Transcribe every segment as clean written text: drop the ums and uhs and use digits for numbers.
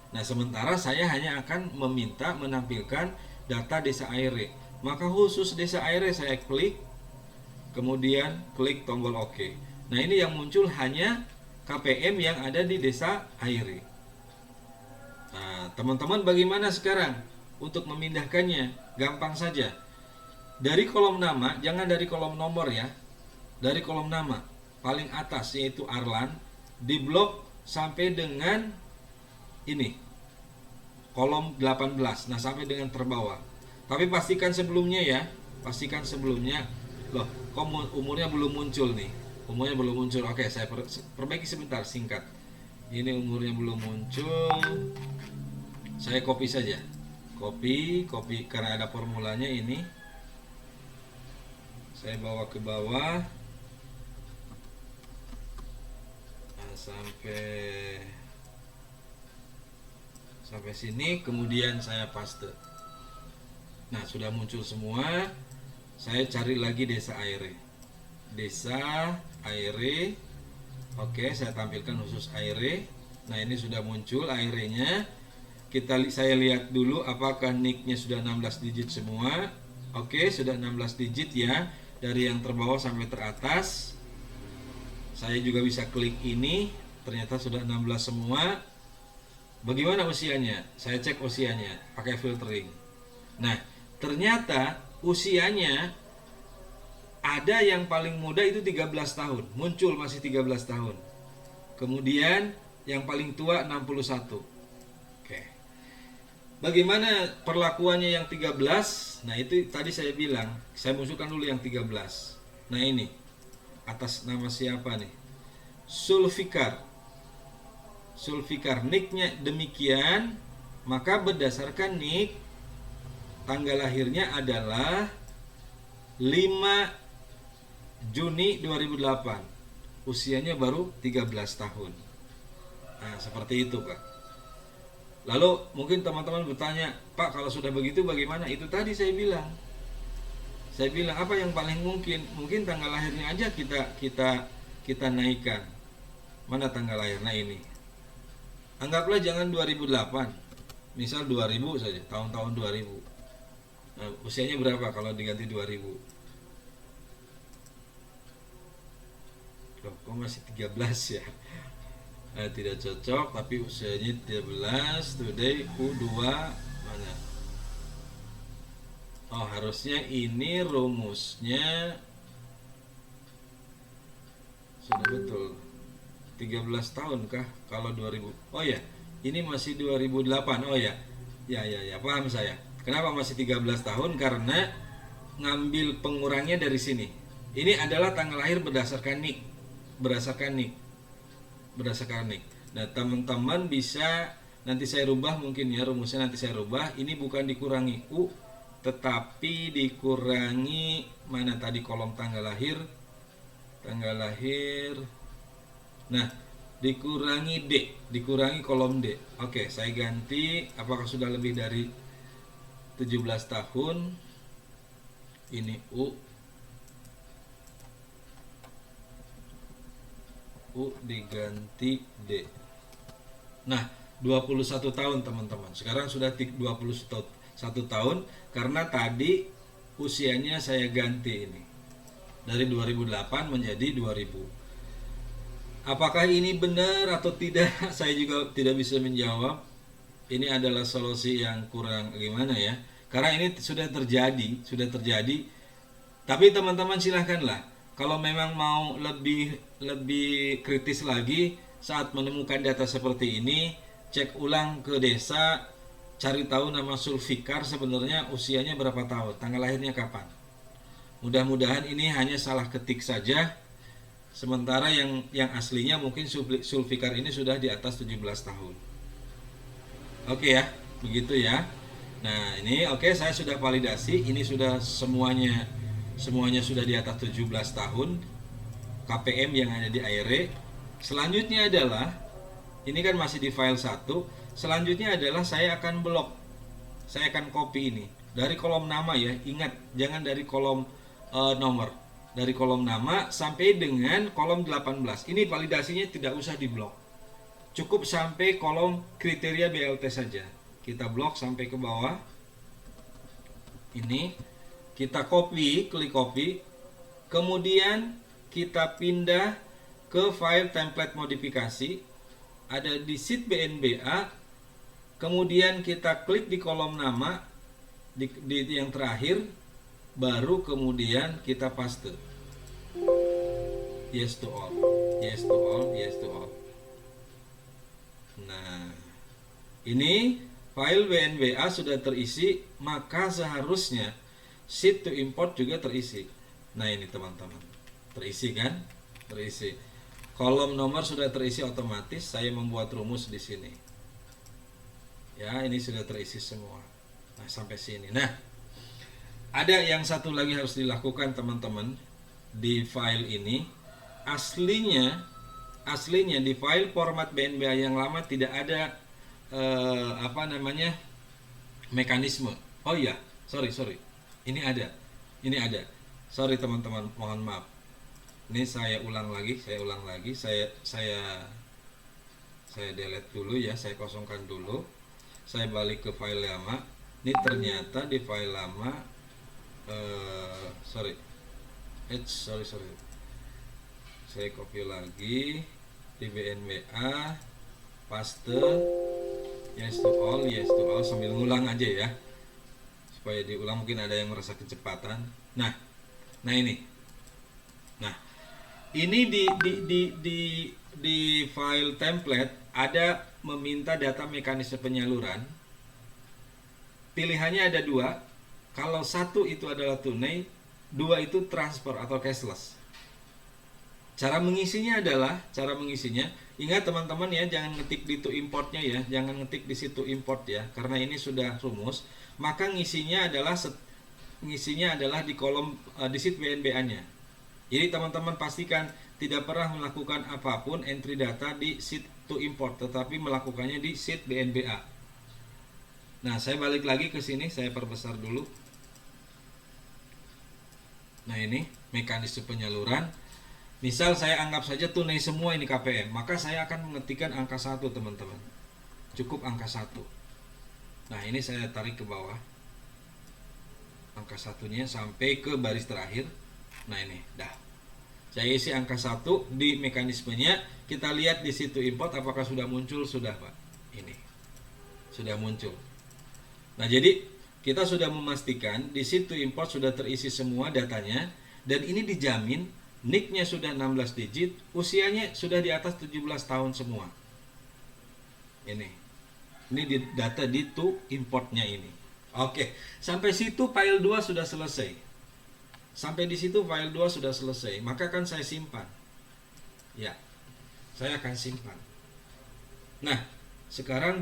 Nah, sementara saya hanya akan meminta menampilkan data desa Aire. Maka khusus desa Aire saya klik, kemudian klik tombol OK. Nah, ini yang muncul hanya KPM yang ada di desa Aire. Nah, teman-teman bagaimana sekarang untuk memindahkannya? Gampang saja. Dari kolom nama, jangan dari kolom nomor ya. Dari kolom nama paling atas yaitu Arlan, diblok sampai dengan ini kolom 18. Nah, sampai dengan terbawah. Tapi pastikan sebelumnya ya, pastikan sebelumnya. Loh, kok umurnya belum muncul nih? Umurnya belum muncul. Oke, saya perbaiki sebentar, singkat. Ini umurnya belum muncul. Saya copy saja. Copy karena ada formulanya ini. Saya bawa ke bawah. Nah, sampai sini, kemudian saya paste. Nah, sudah muncul semua. Saya cari lagi desa Aire. Desa Aire. Oke, saya tampilkan khusus Aire. Nah, ini sudah muncul Airenya. Saya lihat dulu apakah nicknya sudah 16 digit semua. Oke, sudah 16 digit ya, dari yang terbawah sampai teratas. Saya juga bisa klik ini, ternyata sudah 16 semua. Bagaimana usianya? Saya cek usianya pakai filtering. Nah, ternyata usianya ada yang paling muda itu 13 tahun, muncul masih 13 tahun. Kemudian yang paling tua 61. Oke. Bagaimana perlakuannya yang 13? Nah, itu tadi saya bilang, saya masukkan dulu yang 13. Nah, ini atas nama siapa nih? Sulfikar. Nicknya demikian, maka berdasarkan nick tanggal lahirnya adalah 5 Juni 2008. Usianya baru 13 tahun. Nah, seperti itu, Pak. Lalu mungkin teman-teman bertanya, Pak, kalau sudah begitu bagaimana? Itu tadi saya bilang. Saya bilang apa yang paling mungkin? Mungkin tanggal lahirnya aja kita naikkan. Mana tanggal lahir? Nah, ini. Anggaplah jangan 2008. Misal 2000 saja, tahun-tahun 2000. Nah, usianya berapa kalau diganti 2000? Loh, kok masih 13 ya? Nah, tidak cocok, tapi usianya 13. Today U2 mana? Oh, harusnya ini rumusnya sudah betul. 13 tahun kah kalau 2000? Oh ya, ini masih 2008. Oh ya. Ya, paham saya. Kenapa masih 13 tahun? Karena ngambil pengurangnya dari sini. Ini adalah tanggal lahir berdasarkan nick. Nah, teman-teman bisa nanti saya rubah mungkin ya, rumusnya nanti saya rubah. Ini bukan dikurangi U, tetapi dikurangi mana tadi kolom tanggal lahir. Nah, dikurangi D, dikurangi kolom D. Oke, saya ganti apakah sudah lebih dari 17 tahun. Ini U diganti D. Nah, 21 tahun teman-teman. Sekarang sudah 21 tahun karena tadi usianya saya ganti ini. Dari 2008 menjadi 2000. Apakah ini benar atau tidak? Saya juga tidak bisa menjawab. Ini adalah solusi yang kurang gimana ya? Karena ini sudah terjadi. Tapi teman-teman silahkanlah. Kalau memang mau lebih kritis lagi saat menemukan data seperti ini, cek ulang ke desa, cari tahu nama Sulfikar sebenarnya usianya berapa tahun, tanggal lahirnya kapan. Mudah-mudahan ini hanya salah ketik saja. Sementara yang aslinya mungkin Sulfikar ini sudah di atas 17 tahun. Oke ya, begitu ya. Nah, ini oke, saya sudah validasi. Ini sudah semuanya sudah di atas 17 tahun. KPM yang ada di Aire. Selanjutnya adalah ini kan masih di file 1. Selanjutnya adalah saya akan blok. Saya akan copy ini dari kolom nama ya. Ingat, jangan dari kolom nomor. Dari kolom nama sampai dengan kolom 18. Ini validasinya tidak usah diblok. cukup sampai kolom kriteria BLT saja. Kita blok sampai ke bawah. Ini kita klik copy, kemudian kita pindah ke file template modifikasi, ada di sheet BNBA, kemudian kita klik di kolom nama di yang terakhir, baru kemudian kita paste. Yes to all, yes to all, yes to all. Nah, ini file BNBA sudah terisi, maka seharusnya sheet to import juga terisi. Nah, ini teman-teman, terisi kan? Terisi. Kolom nomor sudah terisi otomatis. Saya membuat rumus di sini. Ya, ini sudah terisi semua. Nah, sampai sini. Nah, ada yang satu lagi harus dilakukan teman-teman di file ini. Aslinya di file format BNBA yang lama tidak ada mekanisme. Oh iya, sorry. Ini ada. Sorry teman-teman, mohon maaf. Ini saya ulang lagi. Saya delete dulu ya, saya kosongkan dulu. Saya balik ke file lama. Ini ternyata di file lama sorry. Saya copy lagi di BNBA, paste, yes to all sambil ngulang aja ya, supaya diulang, mungkin ada yang merasa kecepatan. Nah ini di file template ada meminta data mekanisme penyaluran. Pilihannya ada dua. Kalau satu itu adalah tunai, dua itu transfer atau cashless. Cara mengisinya, ingat teman-teman ya, jangan ngetik di to importnya ya, jangan ngetik di situ import ya, karena ini sudah rumus. Maka ngisinya adalah di kolom di sheet BNBA-nya. Jadi teman-teman pastikan tidak pernah melakukan apapun entry data di sheet to import, tetapi melakukannya di sheet BNBA. Nah, saya balik lagi ke sini, saya perbesar dulu. Nah, ini mekanisme penyaluran. Misal saya anggap saja tunai semua ini KPM, maka saya akan mengetikkan angka 1 teman-teman. Cukup angka 1. Nah, ini saya tarik ke bawah. Angka 1-nya sampai ke baris terakhir. Nah, ini dah. Saya isi angka 1 di mekanismenya. Kita lihat di situ import apakah sudah muncul. Sudah, Pak. Ini sudah muncul. Nah, jadi kita sudah memastikan di situ import sudah terisi semua datanya, dan ini dijamin NIK-nya sudah 16 digit, usianya sudah di atas 17 tahun semua. Ini data di to importnya ini. Oke, sampai situ file 2 sudah selesai. Maka akan saya simpan. Ya, saya akan simpan. Nah, sekarang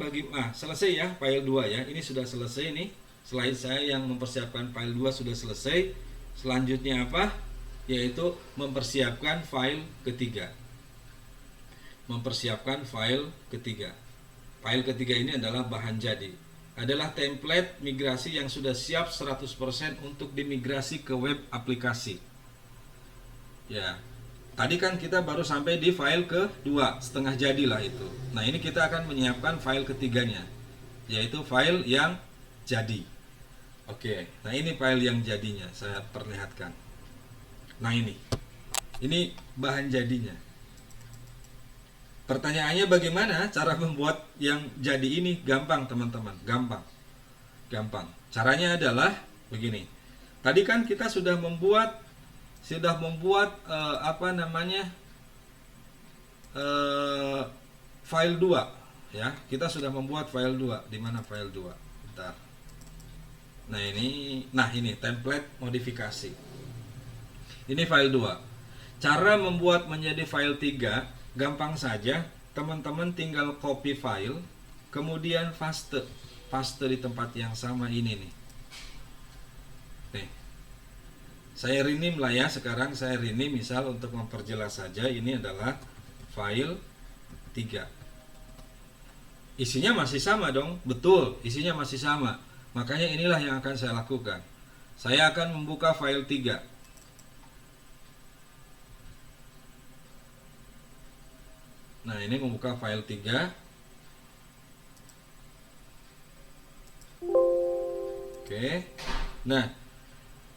selesai ya file 2 ya. Ini sudah selesai nih. Slide saya yang mempersiapkan file 2 sudah selesai. Selanjutnya apa? Yaitu mempersiapkan file ketiga. File ketiga ini adalah bahan jadi. Adalah template migrasi yang sudah siap 100% untuk dimigrasi ke web aplikasi. Ya. Tadi kan kita baru sampai di file kedua, setengah jadilah itu. Nah, ini kita akan menyiapkan file ketiganya, yaitu file yang jadi. Oke. Nah, ini file yang jadinya saya perlihatkan. Nah, ini bahan jadinya. Pertanyaannya bagaimana cara membuat yang jadi ini? Gampang teman-teman, gampang. Caranya adalah begini. Tadi kan kita sudah membuat file 2 ya. Kita sudah membuat file 2. Di mana file 2? Bentar. Nah, ini template modifikasi. Ini file 2. Cara membuat menjadi file 3 gampang saja. Teman-teman tinggal copy file, kemudian paste di tempat yang sama ini nih. Nih. Saya rename lah ya, sekarang saya rename misal untuk memperjelas saja, ini adalah file 3. Isinya masih sama dong, betul, isinya masih sama. Makanya inilah yang akan saya lakukan. Saya akan membuka file 3. Nah, ini membuka file 3. Oke. Nah,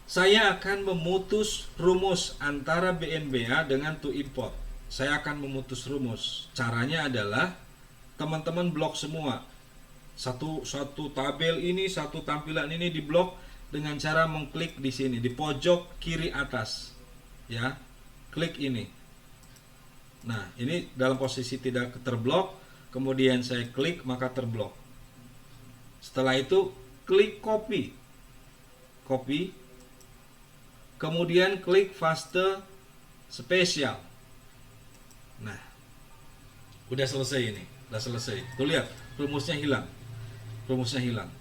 saya akan memutus rumus antara BNBA dengan to import. Saya akan memutus rumus. Caranya adalah teman-teman blok semua. Satu tabel ini, satu tampilan ini diblok dengan cara mengklik di sini di pojok kiri atas. Ya. Klik ini. Nah, ini dalam posisi tidak terblok, kemudian saya klik maka terblok. Setelah itu klik copy, kemudian klik paste spesial. Nah, udah selesai ini, udah selesai. Tuh lihat, rumusnya hilang,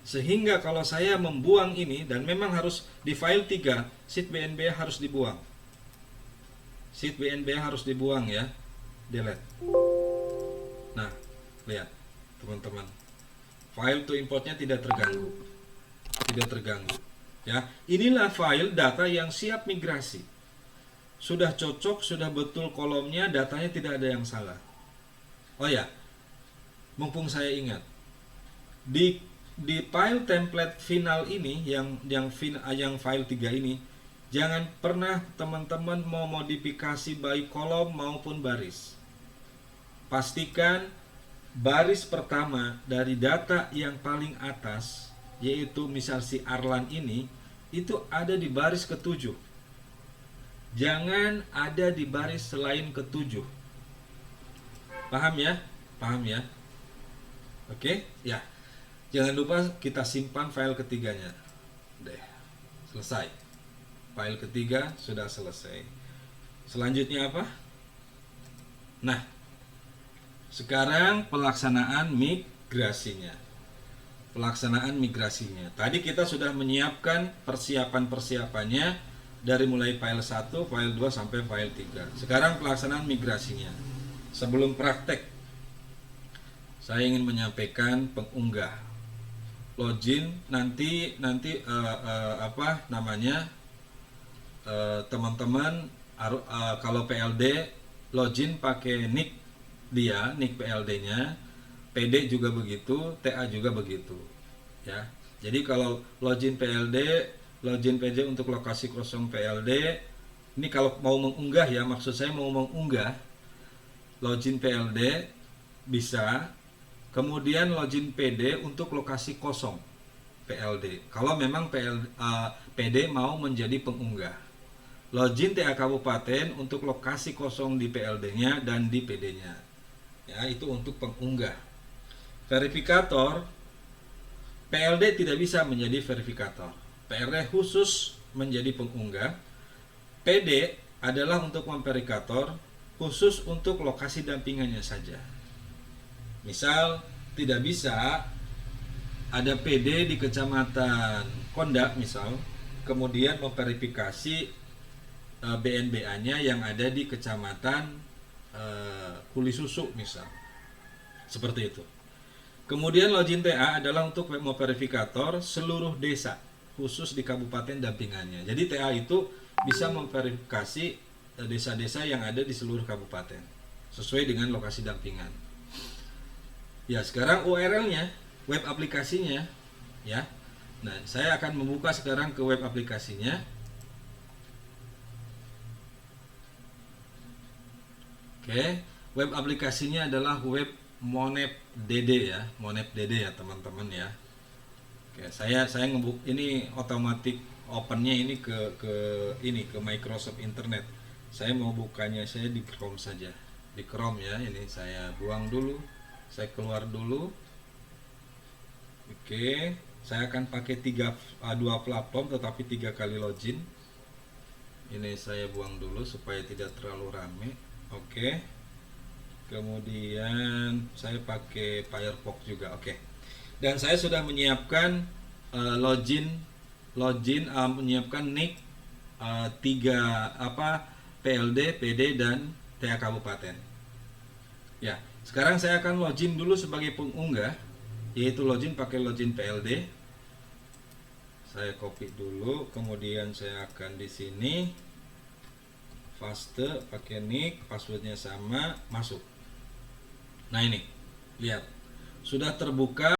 sehingga kalau saya membuang ini, dan memang harus di file 3, sheet BNB harus dibuang, ya, delete. Nah, lihat teman-teman, file to importnya tidak terganggu, ya. Inilah file data yang siap migrasi, sudah cocok, sudah betul kolomnya, datanya tidak ada yang salah. Oh ya, mumpung saya ingat, di file template final ini, yang file 3 ini, jangan pernah teman-teman mau modifikasi baik kolom maupun baris. Pastikan baris pertama dari data yang paling atas, yaitu misal si Arlan ini, itu ada di baris ke-7. Jangan ada di baris selain ke-7. Paham ya? Oke? Ya. Jangan lupa kita simpan file ketiganya. Deh. Selesai. File ketiga sudah selesai. Selanjutnya apa? Nah, sekarang pelaksanaan migrasinya. Tadi kita sudah menyiapkan persiapannya dari mulai file 1, file 2 sampai file 3. Sekarang pelaksanaan migrasinya. Sebelum praktek, saya ingin menyampaikan pengunggah. Login nanti teman-teman kalau PLD login pakai nick PLD-nya, PD juga begitu, TA juga begitu, ya. Jadi kalau login PJ untuk lokasi kosong PLD, ini kalau mau mengunggah ya, maksud saya mau mengunggah, login PLD bisa, kemudian login PD untuk lokasi kosong PLD. Kalau memang PD mau menjadi pengunggah, login TA kabupaten untuk lokasi kosong di PLD-nya dan di PD-nya. Ya, itu untuk pengunggah. Verifikator, PLD tidak bisa menjadi verifikator. PLD khusus menjadi pengunggah. PD adalah untuk memverifikator, khusus untuk lokasi dampingannya saja. Misal tidak bisa ada PD di Kecamatan Kondak misal, kemudian memverifikasi BNBA-nya yang ada di Kecamatan Kuli Susu misal. Seperti itu. Kemudian login TA adalah untuk memverifikator seluruh desa, khusus di kabupaten dampingannya. Jadi TA itu bisa memverifikasi desa-desa yang ada di seluruh kabupaten sesuai dengan lokasi dampingan. Ya, sekarang URL-nya, web aplikasinya, ya. Nah, saya akan membuka sekarang ke web aplikasinya. Oke, web aplikasinya adalah web Monep.dd ya, teman-teman ya. Oke, saya ini otomatis opennya ini ke Microsoft Internet. Saya mau bukanya saya di Chrome saja, di Chrome ya. Ini saya buang dulu, saya keluar dulu. Oke, saya akan pakai dua platform tetapi 3 kali login. Ini saya buang dulu supaya tidak terlalu rame. Oke. Kemudian saya pakai Firefox juga. Oke. Dan saya sudah menyiapkan menyiapkan nick 3 PLD, PD dan TA kabupaten. Ya, sekarang saya akan login dulu sebagai pengunggah, yaitu login pakai login PLD. Saya copy dulu, kemudian saya akan di sini paste pakai nick, passwordnya sama, masuk. Nah ini, lihat. Sudah terbuka